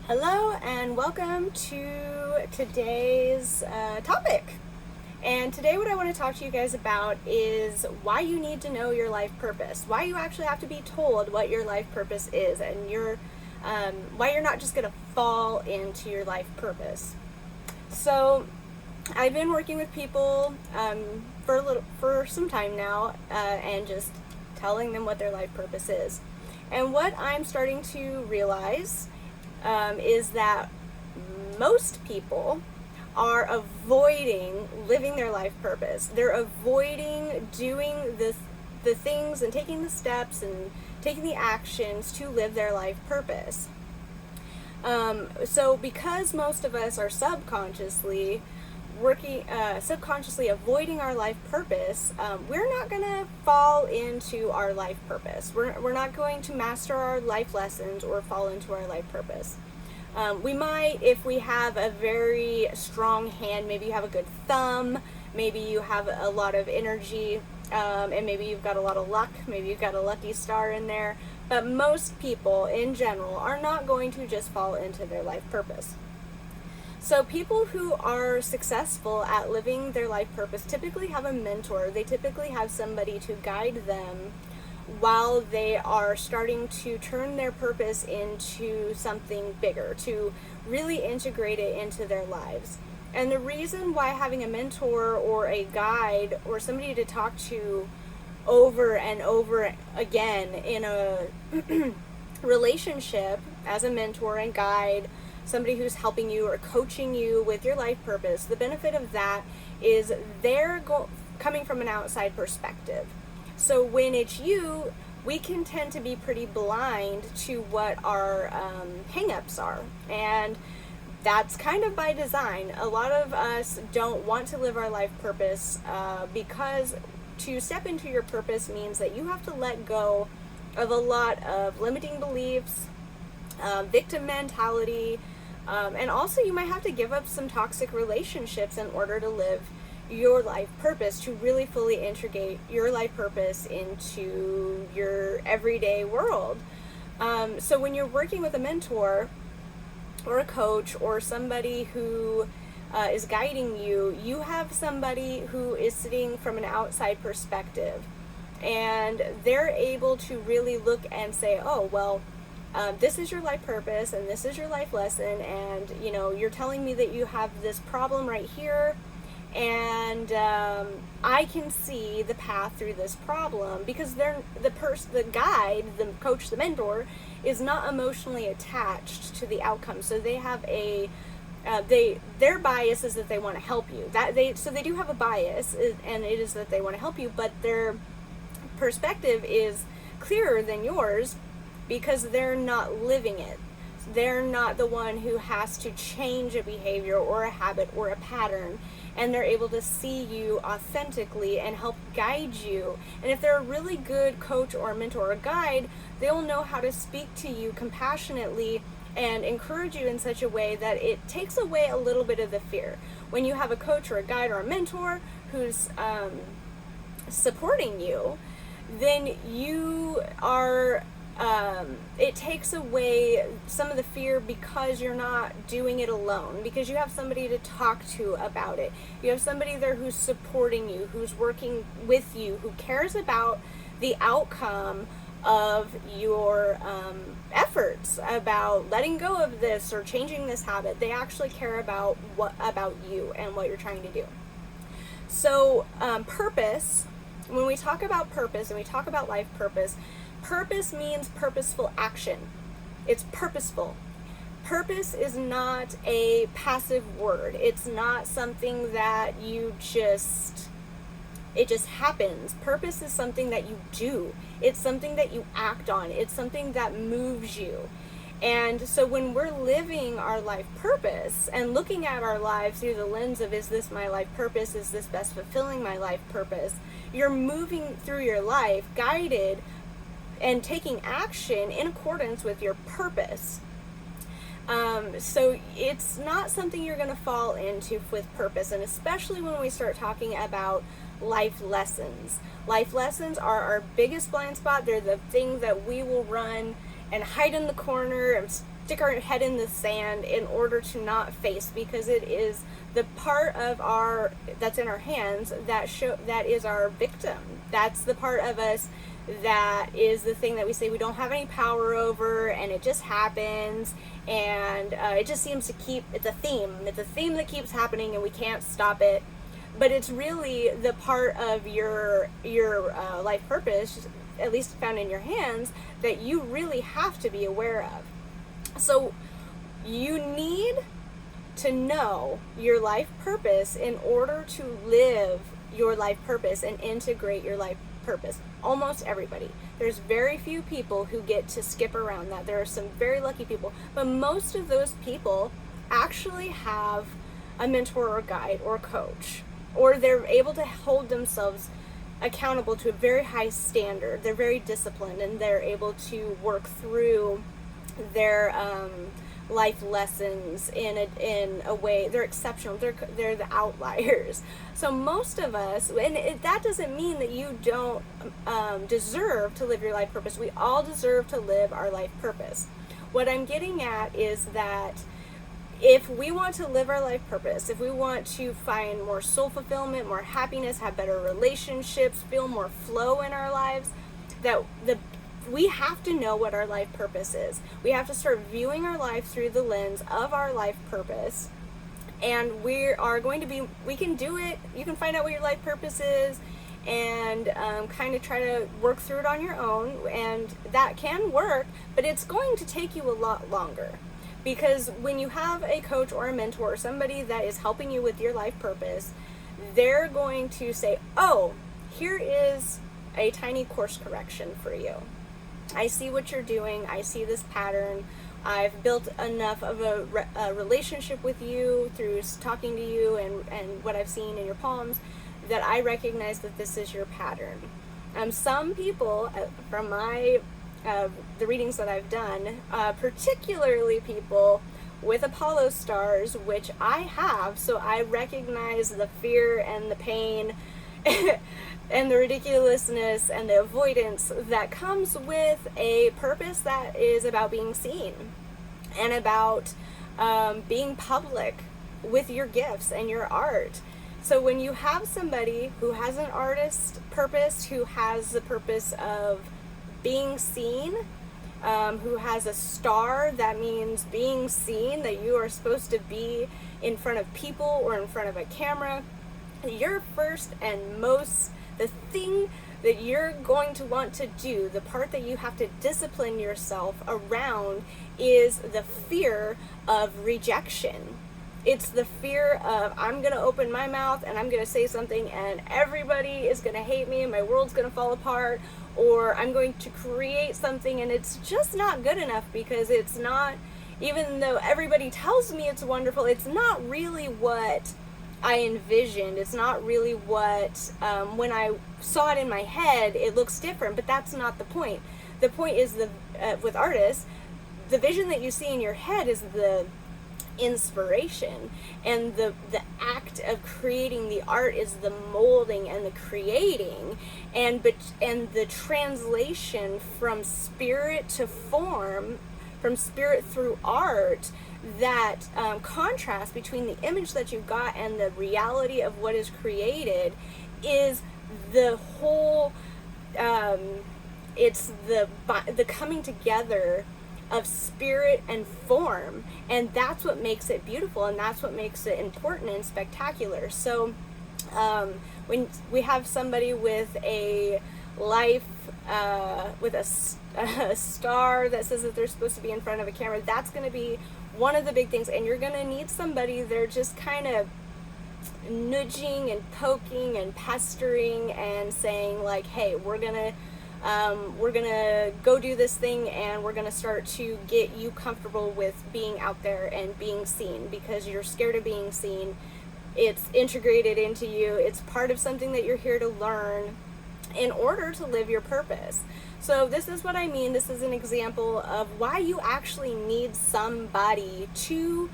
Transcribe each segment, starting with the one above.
Hello and welcome to today's topic. And today, what I want to talk to you guys about is why you need to know your life purpose. Why you actually have to be told what your life purpose is, and why you're not just going to fall into your life purpose. So, I've been working with people for some time now, and just telling them what their life purpose is. And what I'm starting to realize is that most people are avoiding living their life purpose. They're avoiding doing the things and taking the steps and taking the actions to live their life purpose. So because most of us are subconsciously avoiding our life purpose, we're not going to fall into our life purpose. We're not going to master our life lessons or fall into our life purpose. We might, if we have a very strong hand, maybe you have a good thumb, maybe you have a lot of energy, and maybe you've got a lot of luck, maybe you've got a lucky star in there. But most people in general are not going to just fall into their life purpose. So people who are successful at living their life purpose typically have a mentor. They typically have somebody to guide them while they are starting to turn their purpose into something bigger, to really integrate it into their lives. And the reason why having a mentor or a guide or somebody to talk to over and over again in a relationship as a mentor and guide, somebody who's helping you or coaching you with your life purpose, the benefit of that is they're coming from an outside perspective. So when it's you, we can tend to be pretty blind to what our hang-ups are. And that's kind of by design. A lot of us don't want to live our life purpose because to step into your purpose means that you have to let go of a lot of limiting beliefs, victim mentality, and also you might have to give up some toxic relationships in order to live your life purpose, to really fully integrate your life purpose into your everyday world. So when you're working with a mentor or a coach or somebody who is guiding you, you have somebody who is sitting from an outside perspective, and they're able to really look and say, oh, well, this is your life purpose and this is your life lesson, and you're telling me that you have this problem right here, and I can see the path through this problem, because the guide, the coach, the mentor is not emotionally attached to the outcome. So they have their bias is that they want to help you. So they do have a bias, and it is that they want to help you, but their perspective is clearer than yours because they're not living it. They're not the one who has to change a behavior or a habit or a pattern, and they're able to see you authentically and help guide you. And if they're a really good coach or mentor or guide, they'll know how to speak to you compassionately and encourage you in such a way that it takes away a little bit of the fear. When you have a coach or a guide or a mentor who's supporting you, then you are it takes away some of the fear, because you're not doing it alone, because you have somebody to talk to about it. You have somebody there who's supporting you, who's working with you, who cares about the outcome of your efforts, about letting go of this or changing this habit. They actually care about you and what you're trying to do. So purpose, when we talk about purpose and we talk about life purpose, purpose means purposeful action. It's purposeful. Purpose is not a passive word. It's not something that it just happens. Purpose is something that you do. It's something that you act on. It's something that moves you. And so when we're living our life purpose and looking at our lives through the lens of, is this my life purpose? Is this best fulfilling my life purpose? You're moving through your life guided and taking action in accordance with your purpose. So it's not something you're going to fall into with purpose, and especially when we start talking about life lessons. Life lessons are our biggest blind spot. They're the thing that we will run and hide in the corner and stick our head in the sand in order to not face, because it is the part of our that's in our hands that is our victim. That's the part of us that is the thing that we say we don't have any power over, and it just happens, and it just seems to keep, it's a theme that keeps happening and we can't stop it. But it's really the part of your life purpose, at least found in your hands, that you really have to be aware of. So you need to know your life purpose in order to live your life purpose and integrate your life purpose. Almost everybody. There's very few people who get to skip around that. There are some very lucky people, but most of those people actually have a mentor or guide or coach, or they're able to hold themselves accountable to a very high standard. They're very disciplined, and they're able to work through their life lessons in a way. They're exceptional. They're the outliers. So most of us, and that doesn't mean that you don't deserve to live your life purpose. We all deserve to live our life purpose. What I'm getting at is that if we want to live our life purpose, if we want to find more soul fulfillment, more happiness, have better relationships, feel more flow in our lives, we have to know what our life purpose is. We have to start viewing our life through the lens of our life purpose. And we can do it. You can find out what your life purpose is and kind of try to work through it on your own. And that can work, but it's going to take you a lot longer. Because when you have a coach or a mentor or somebody that is helping you with your life purpose, they're going to say, oh, here is a tiny course correction for you. I see what you're doing. I see this pattern. I've built enough of a relationship with you through talking to you and what I've seen in your palms that I recognize that this is your pattern. Some people, from the readings that I've done, particularly people with Apollo stars, which I have, so I recognize the fear and the pain and the ridiculousness and the avoidance that comes with a purpose that is about being seen and about being public with your gifts and your art. So when you have somebody who has an artist purpose, who has the purpose of being seen, who has a star, that means being seen, that you are supposed to be in front of people or in front of a camera, your first and most, the thing that you're going to want to do, the part that you have to discipline yourself around, is the fear of rejection. It's the fear of, I'm going to open my mouth and I'm going to say something and everybody is going to hate me and my world's going to fall apart, or I'm going to create something and it's just not good enough because it's not, even though everybody tells me it's wonderful, it's not really what I envisioned. It's not really what, when I saw it in my head, it looks different, but that's not the point. The point is, with artists, the vision that you see in your head is the inspiration, and the act of creating the art is the molding and the creating, and the translation from spirit to form, from spirit through art, that contrast between the image that you got and the reality of what is created is the whole, it's the coming together of spirit and form, and that's what makes it beautiful, and that's what makes it important and spectacular. So when we have somebody with a life, with a star that says that they're supposed to be in front of a camera, that's going to be one of the big things. And you're going to need somebody, they're just kind of nudging and poking and pestering and saying like, hey, we're gonna go do this thing, and we're gonna start to get you comfortable with being out there and being seen, because you're scared of being seen. It's integrated into you. It's part of something that you're here to learn in order to live your purpose. So this is what I mean. This is an example of why you actually need somebody to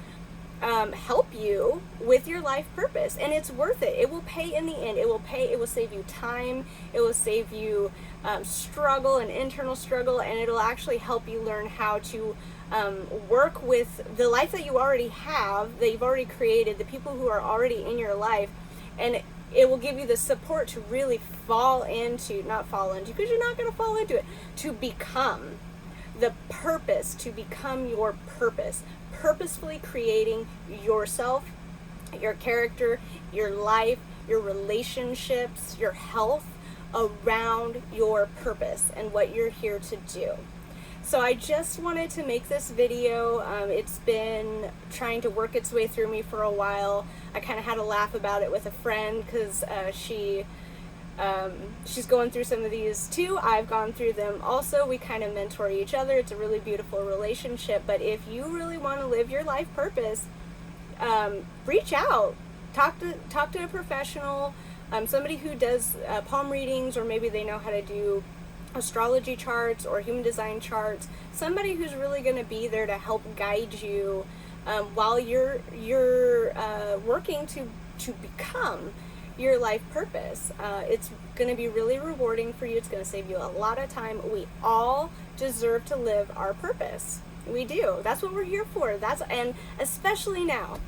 help you with your life purpose, and it's worth it. It will pay in the end. It will pay. It will save you time. It will save you struggle and internal struggle, and it'll actually help you learn how to work with the life that you already have, that you've already created, the people who are already in your life, and it will give you the support to really not fall into, because you're not going to fall into it, to become the purpose, to become your purpose, purposefully creating yourself, your character, your life, your relationships, your health around your purpose and what you're here to do. So I just wanted to make this video. It's been trying to work its way through me for a while. I kind of had a laugh about it with a friend because she's going through some of these too. I've gone through them also. We kind of mentor each other. It's a really beautiful relationship. But if you really want to live your life purpose, reach out. Talk to a professional, somebody who does palm readings, or maybe they know how to do astrology charts or human design charts. Somebody who's really going to be there to help guide you while you're working to become your life purpose. It's going to be really rewarding for you. It's going to save you a lot of time. We all deserve to live our purpose. We do. That's what we're here for. And especially now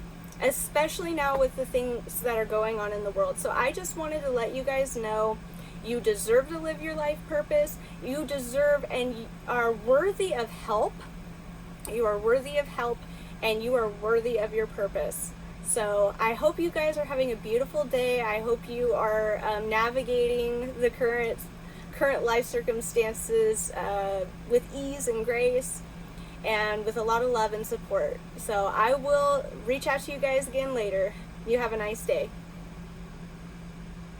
with the things that are going on in the world. So I just wanted to let you guys know, you deserve to live your life purpose. You deserve and you are worthy of help. You are worthy of help, and you are worthy of your purpose. So I hope you guys are having a beautiful day. I hope you are navigating the current life circumstances with ease and grace, and with a lot of love and support. So I will reach out to you guys again later. You have a nice day.